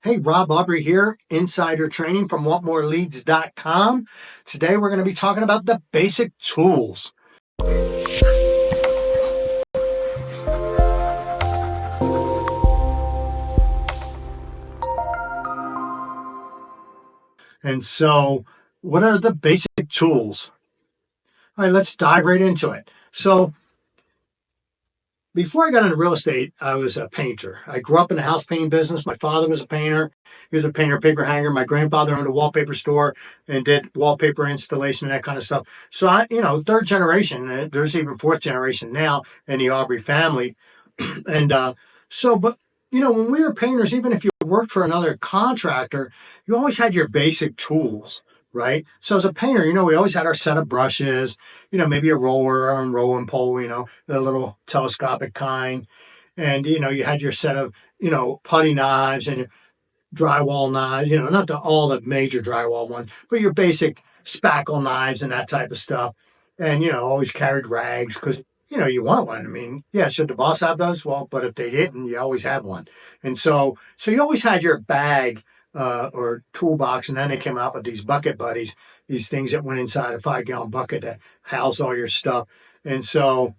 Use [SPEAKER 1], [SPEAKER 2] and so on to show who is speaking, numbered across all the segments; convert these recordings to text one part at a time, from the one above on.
[SPEAKER 1] Hey, Rob Aubrey here, insider training from whatmoreleads.com. Today we're going to be talking about the basic tools. And so, what are the basic tools? All right, let's dive right into it. So, before I got into real estate, I was a painter. I grew up in the house painting business. My father was a painter. He was a painter, paper hanger. My grandfather owned a wallpaper store and did wallpaper installation and that kind of stuff. So third generation. There's even fourth generation now in the Aubrey family. And when we were painters, even if you worked for another contractor, you always had your basic tools, right? So as a painter, we always had our set of brushes, maybe a roller or a rolling pole, the little telescopic kind. And, you had your set of, putty knives and drywall knives, not all the major drywall ones, but your basic spackle knives and that type of stuff. And, always carried rags because, you want one. I mean, yeah, should the boss have those? Well, but if they didn't, you always have one. And so you always had your bag or toolbox, and then they came out with these bucket buddies, these things that went inside a 5-gallon bucket that housed all your stuff. And so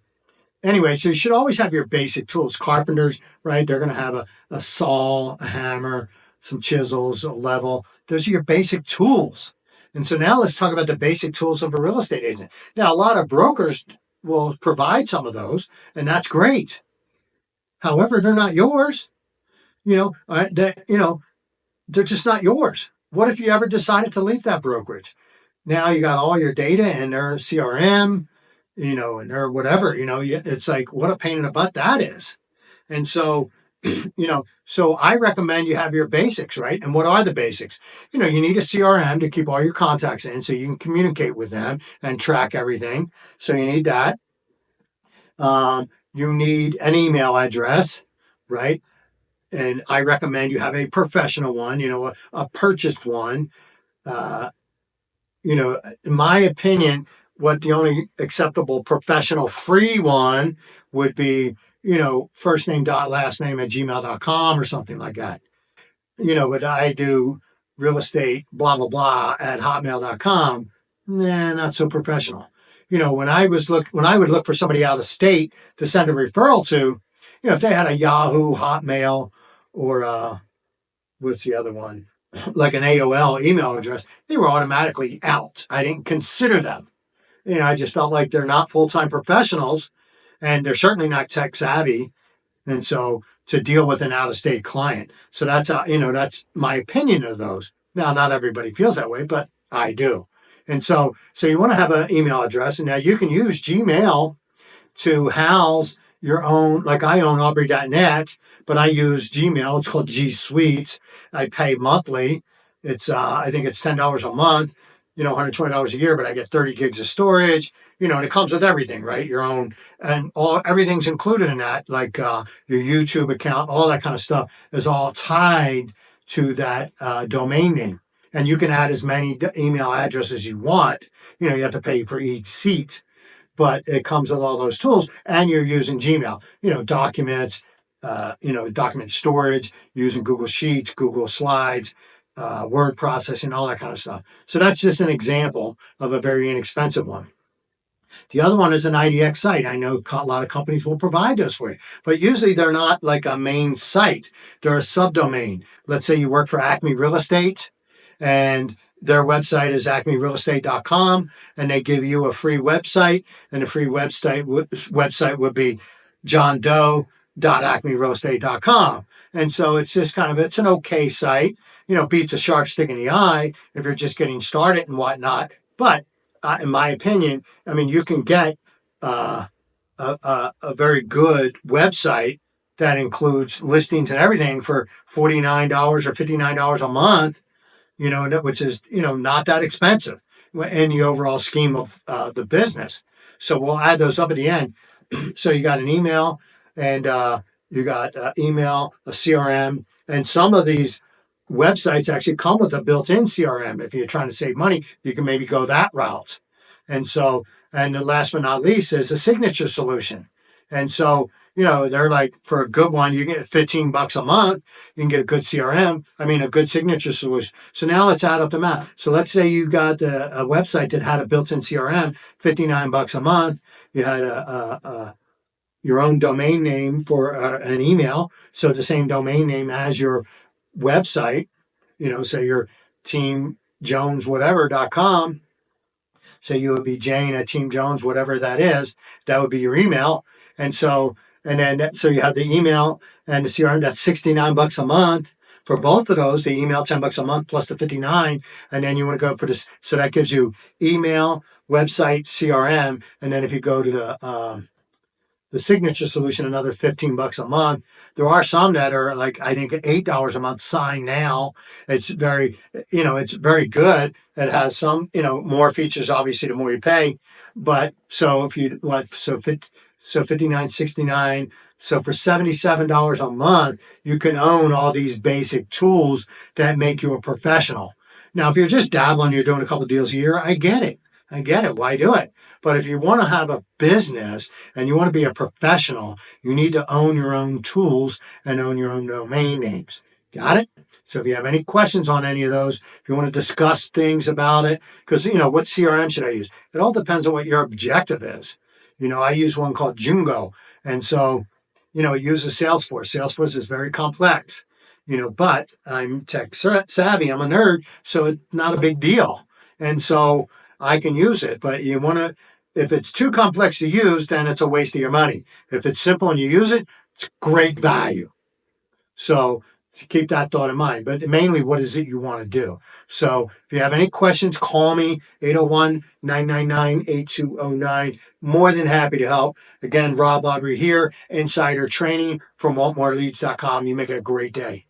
[SPEAKER 1] anyway, so you should always have your basic tools. Carpenters, right? They're going to have a saw, a hammer, some chisels, a level. Those are your basic tools. And so now let's talk about the basic tools of a real estate agent. Now, a lot of brokers will provide some of those, and that's great. However, they're not yours. They're just not yours. What if you ever decided to leave that brokerage? Now you got all your data in their CRM, and their whatever, it's like, what a pain in the butt that is. And so, so I recommend you have your basics, right? And what are the basics? You need a CRM to keep all your contacts in so you can communicate with them and track everything. So you need that. You need an email address, right? And I recommend you have a professional one, a purchased one. In my opinion, what the only acceptable professional free one would be, first name dot last name at gmail.com or something like that. But I do real estate, blah, blah, blah at hotmail.com. Nah, not so professional. When I would look for somebody out of state to send a referral to, if they had a Yahoo, Hotmail, or what's the other one? Like an AOL email address, they were automatically out. I didn't consider them. I just felt like they're not full-time professionals and they're certainly not tech savvy. And so to deal with an out-of-state client. So that's my opinion of those. Now, not everybody feels that way, but I do. And so you want to have an email address. And now you can use Gmail to house your own, like I own Aubrey.net, but I use Gmail. It's called G Suite. I pay monthly. It's, I think it's $10 a month. $120 a year, but I get 30 gigs of storage, and it comes with everything, right? Your own, and everything's included in that, like your YouTube account, all that kind of stuff is all tied to that domain name. And you can add as many email addresses as you want. You have to pay for each seat, but it comes with all those tools, and you're using Gmail, documents, document storage, using Google Sheets, Google Slides, word processing, all that kind of stuff. So that's just an example of a very inexpensive one. The other one is an IDX site. I know a lot of companies will provide those for you, but usually they're not like a main site. They're a subdomain. Let's say you work for Acme Real Estate and their website is acmerealestate.com, and they give you a free website, and the free website would be johndoe.acmerealestate.com. And so it's just it's an okay site, beats a sharp stick in the eye if you're just getting started and whatnot. But in my opinion, you can get a very good website that includes listings and everything for $49 or $59 a month, which is, not that expensive in the overall scheme of the business. So we'll add those up at the end. So you got an email and you got email, a CRM, and some of these websites actually come with a built-in CRM. If you're trying to save money, you can maybe go that route. And the last but not least is a signature solution. And so, they're like, for a good one, you get $15 a month. You can get a good CRM. I mean, a good signature solution. So now let's add up the math. So let's say you got a website that had a built-in CRM, $59 a month. You had your own domain name for an email. So the same domain name as your website, say your teamjoneswhatever.com. So you would be Jane at Team Jones, whatever that is. That would be your email. And so you have the email and the CRM. That's $69 a month for both of those. The email $10 a month plus the 59, and then you want to go for this. So that gives you email, website, CRM, and then if you go to the signature solution, another $15 a month. There are some that are like, I think, $8 a month. Sign now. It's very good. It has some, more features. Obviously, the more you pay. But so if you like, so $59.69. So for $77 a month, you can own all these basic tools that make you a professional. Now, if you're just dabbling, you're doing a couple of deals a year, I get it. Why do it? But if you want to have a business and you want to be a professional, you need to own your own tools and own your own domain names. Got it? So if you have any questions on any of those, if you want to discuss things about it, because, what CRM should I use? It all depends on what your objective is. I use one called Jungo. And so, it uses Salesforce. Salesforce is very complex, but I'm tech savvy. I'm a nerd, so it's not a big deal. And so I can use it, but if it's too complex to use, then it's a waste of your money. If it's simple and you use it, it's great value. So keep that thought in mind. But mainly, what is it you want to do? So if you have any questions, call me, 801-999-8209. More than happy to help. Again, Rob Aubry here, Insider Training from WaltMoreLeads.com. You make it a great day.